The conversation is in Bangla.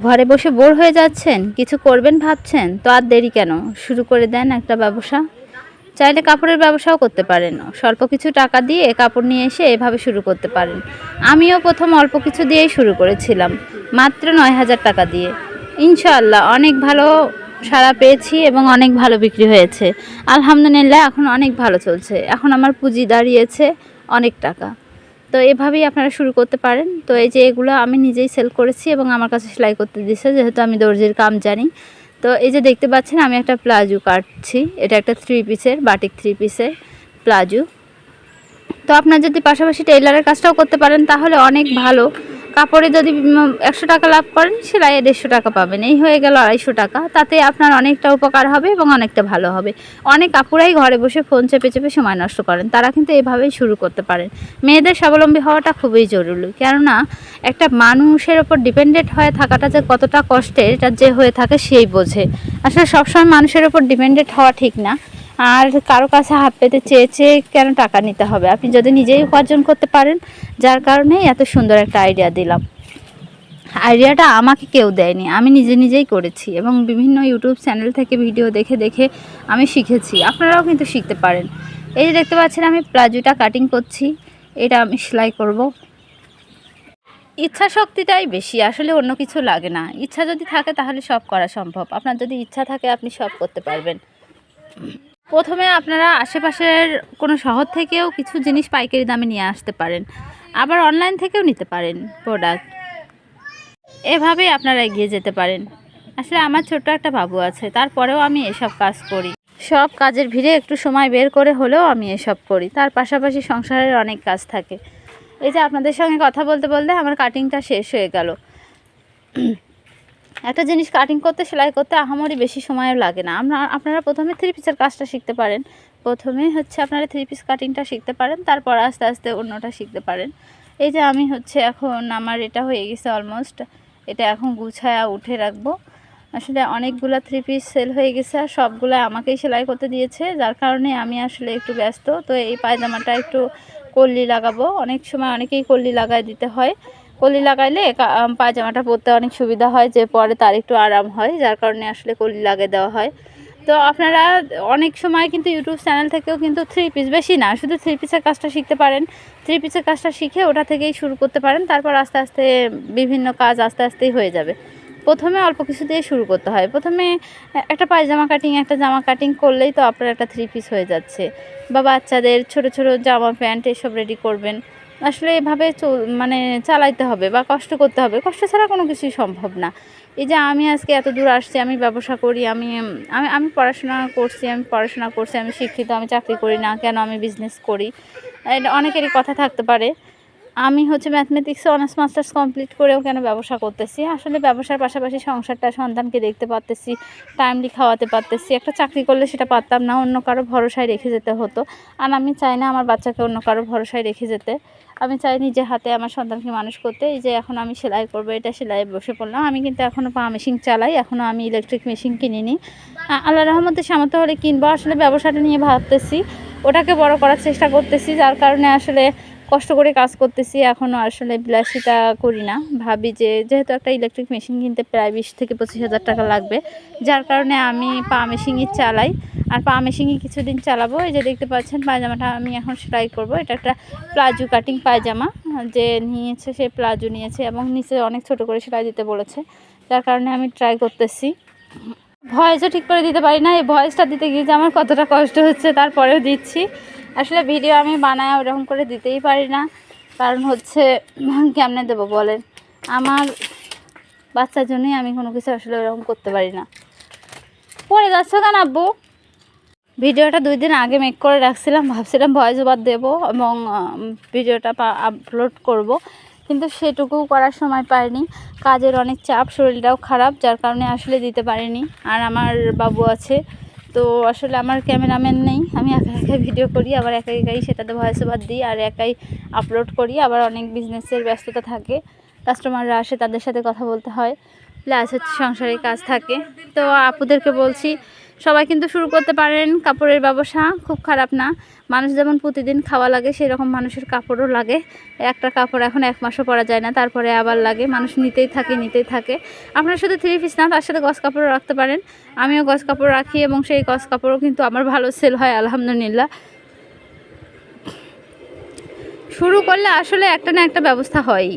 ঘরে বসে বোর হয়ে যাচ্ছেন, কিছু করবেন ভাবছেন, তো আর দেরি কেন, শুরু করে দেন একটা ব্যবসা। চাইলে কাপড়ের ব্যবসাও করতে পারেন, স্বল্প কিছু টাকা দিয়ে কাপড় নিয়ে এসে এভাবে শুরু করতে পারেন। আমিও প্রথম অল্প কিছু দিয়েই শুরু করেছিলাম, মাত্র 9,000 টাকা দিয়ে। ইনশাআল্লাহ অনেক ভালো সাড়া পেয়েছি এবং অনেক ভালো বিক্রি হয়েছে। আলহামদুলিল্লাহ এখন অনেক ভালো চলছে, এখন আমার পুঁজি দাঁড়িয়েছে অনেক টাকা। তো এভাবেই আপনারা শুরু করতে পারেন। তো এই যে এগুলো আমি নিজেই সেল করেছি এবং আমার কাছে সেলাই করতে দিছে, যেহেতু আমি দর্জির কাম জানি। তো এই যে দেখতে পাচ্ছেন আমি একটা প্লাজো কাটছি, এটা একটা 3 পিসের বাটিক 3 পিসের প্লাজো। তো আপনার যদি পাশাপাশি টেইলারের কাজটাও করতে পারেন তাহলে অনেক ভালো। কাপড়ে যদি 100 টাকা লাভ করেন, সেলাইয়ে 150 টাকা পাবেন, এই হয়ে গেল 250 টাকা। তাতে আপনার অনেকটা উপকার হবে এবং অনেকটা ভালো হবে। অনেক আপুরাই ঘরে বসে ফোন চেপে চেপে সময় নষ্ট করেন, তারা কিন্তু এভাবেই শুরু করতে পারেন। মেয়েদের স্বাবলম্বী হওয়াটা খুবই জরুরি, কেননা একটা মানুষের ওপর ডিপেন্ডেন্ট হয়ে থাকাটা যে কতটা কষ্টের, এটা যে হয়ে থাকে সেই বোঝে। আসলে সবসময় মানুষের ওপর ডিপেন্ডেন্ট হওয়া ঠিক না, আর কারো কাছে হাত পেতে চেয়ে চেয়ে কেন টাকা নিতে হবে। আপনি যদি নিজেই উপার্জন করতে পারেন, যার কারণে এত সুন্দর একটা আইডিয়া দিলাম। আইডিয়াটা আমাকে কেউ দেয়নি, আমি নিজে নিজেই করেছি এবং বিভিন্ন ইউটিউব চ্যানেল থেকে ভিডিও দেখে দেখে আমি শিখেছি। আপনারাও কিন্তু শিখতে পারেন। এই যে দেখতে পাচ্ছেন আমি প্লাজোটা কাটিং করছি, এটা আমি সেলাই করব। ইচ্ছা শক্তিটাই বেশি, আসলে অন্য কিছু লাগে না। ইচ্ছা যদি থাকে তাহলে সব করা সম্ভব। আপনার যদি ইচ্ছা থাকে আপনি সব করতে পারবেন। প্রথমে আপনারা আশেপাশের কোনো শহর থেকেও কিছু জিনিস পাইকারি দামে নিয়ে আসতে পারেন, আবার অনলাইন থেকেও নিতে পারেন প্রোডাক্ট। এভাবে আপনারা এগিয়ে যেতে পারেন। আসলে আমার ছোট্ট একটা বাবু আছে, তারপরেও আমি এসব কাজ করি। সব কাজের ভিড়ে একটু সময় বের করে হলেও আমি এসব করি। তার পাশাপাশি সংসারের অনেক কাজ থাকে। এই যে আপনাদের সঙ্গে কথা বলতে বলতে আমার কাটিংটা শেষ হয়ে গেল। একটা জিনিস কাটিং করতে, সেলাই করতে আহামরি বেশি সময়ও লাগে না। আপনারা প্রথমে 3 পিসের কাজটা শিখতে পারেন। প্রথমে হচ্ছে আপনারা 3 পিস কাটিংটা শিখতে পারেন, তারপর আস্তে আস্তে অন্যটা শিখতে পারেন। এই যে আমি হচ্ছে এখন আমার এটা হয়ে গেছে অলমোস্ট, এটা এখন গুছায়া উঠে রাখবো। আসলে অনেকগুলো 3 পিস সেল হয়ে গেছে, আর সবগুলো আমাকেই সেলাই করতে দিয়েছে, যার কারণে আমি আসলে একটু ব্যস্ত। তো এই পায়জামাটা একটু কল্লি লাগাবো, অনেক সময় অনেকেই কল্লি লাগায় দিতে হয়। কলি লাগাইলে পায়জামাটা পরতে অনেক সুবিধা হয়, যে পরে তার একটু আরাম হয়, যার কারণে আসলে কলি লাগিয়ে দেওয়া হয়। তো আপনারা অনেক সময় কিন্তু ইউটিউব চ্যানেল থেকেও কিন্তু 3 পিস, বেশি না, শুধু 3 পিসের কাজটা শিখতে পারেন। 3 পিসের কাজটা শিখে ওটা থেকেই শুরু করতে পারেন, তারপর আস্তে আস্তে বিভিন্ন কাজ আস্তে আস্তেই হয়ে যাবে। প্রথমে অল্প কিছু দিয়ে শুরু করতে হয়। প্রথমে একটা পায়জামা কাটিং, একটা জামা কাটিং করলেই তো আপনার একটা 3 পিস হয়ে যাচ্ছে। বা বাচ্চাদের ছোট ছোট জামা প্যান্ট এসব রেডি করবেন। আসলে এভাবে মানে চালাইতে হবে বা কষ্ট করতে হবে, কষ্ট ছাড়া কোনো কিছুই সম্ভব না। এই যে আমি আজকে এত দূর আসছি, আমি ব্যবসা করি, আমি আমি আমি পড়াশোনা করছি, আমি শিক্ষিত, আমি চাকরি করি না কেন, আমি বিজনেস করি। এটা অনেকেরই কথা থাকতে পারে, আমি হচ্ছে ম্যাথমেটিক্সে অনার্স মাস্টার্স কমপ্লিট করেও কেন ব্যবসা করতেছি। আসলে ব্যবসার পাশাপাশি সংসারটা, সন্তানকে দেখতে পারতেছি, টাইমলি খাওয়াতে পারতেছি। একটা চাকরি করলে সেটা পারতাম না, অন্য কারো ভরসায় রেখে যেতে হতো। আর আমি চাই না আমার বাচ্চাকে অন্য কারো ভরসায় রেখে যেতে। আমি চাই নিজে হাতে আমার সন্তানকে মানুষ করতে। এই যে এখন আমি সেলাই করবো, এটা সেলাই বসে পড়লাম। আমি কিন্তু এখনও পা মেশিন চালাই, এখনও আমি ইলেকট্রিক মেশিন কিনিনি। আল্লাহর রহমতে সামর্থ্য হলে কিনবো। আসলে ব্যবসাটা নিয়ে ভাবতেছি, ওটাকে বড় করার চেষ্টা করতেছি, যার কারণে আসলে কষ্ট করে কাজ করতেছি। এখনও আসলে বিলাসিতা করি না, ভাবি যে যেহেতু একটা ইলেকট্রিক মেশিন কিনতে প্রায় 20 থেকে 25,000 টাকা লাগবে, যার কারণে আমি পা মেশিনই চালাই। আর পা মেশিনই কিছুদিন চালাবো। এই যে দেখতে পাচ্ছেন পায়জামাটা আমি এখন সেলাই করব। এটা একটা প্লাজো কাটিং পায়জামা, যে নিয়েছে সে প্লাজো নিয়েছে এবং নিচে অনেক ছোট করে সেলাই দিতে বলেছে, যার কারণে আমি ট্রাই করতেছি। ভয়েসও ঠিক করে দিতে পারি না, এই ভয়েসটা দিতে গিয়ে যে আমার কতটা কষ্ট হচ্ছে, তারপরেও দিচ্ছি। আসলে ভিডিও আমি বানায় ওরকম করে দিতেই পারি না, কারণ হচ্ছে কেমনে দেবো বলেন, আমার বাচ্চার জন্যই আমি কোনো কিছু আসলে ওরকম করতে পারি না। পড়ে যাচ্ছ কেন আব্বু? ভিডিওটা 2 দিন আগে মেক করে রাখছিলাম, ভাবছিলাম ভয়েস ওভার দেবো এবং ভিডিওটা আপলোড করব, কিন্তু সেটুকুও করার সময় পাইনি। কাজের অনেক চাপ, শরীরটাও খারাপ, যার কারণে আসলে দিতে পারিনি। আর আমার বাবু আছে, তো আসলে আমার ক্যামেরাম্যান নেই, আমি একা একাই ভিডিও করি, আবার একা একাই সেটাতে ভয়েস ওভার দিই আর একাই আপলোড করি। আবার অনেক বিজনেসের ব্যস্ততা থাকে, কাস্টমাররা আসে, তাদের সাথে কথা বলতে হয়, প্লাস হচ্ছে সংসারের কাজ থাকে। তো আপুদেরকে বলছি সবাই কিন্তু শুরু করতে পারেন কাপড়ের ব্যবসা, খুব খারাপ না। মানুষ যেমন প্রতিদিন খাওয়া লাগে, সেই রকম মানুষের কাপড়ও লাগে। একটা কাপড় এখন 1 মাসও পরা যায় না, তারপরে আবার লাগে, মানুষ নিতেই থাকে। আপনারা শুধু 3 পিস না, তার সাথে গজ কাপড়ও রাখতে পারেন। আমিও গজ কাপড় রাখি এবং সেই গজ কাপড়ও কিন্তু আমার ভালো সেল হয় আলহামদুলিল্লাহ। শুরু করলে আসলে একটা না একটা ব্যবস্থা হয়ই।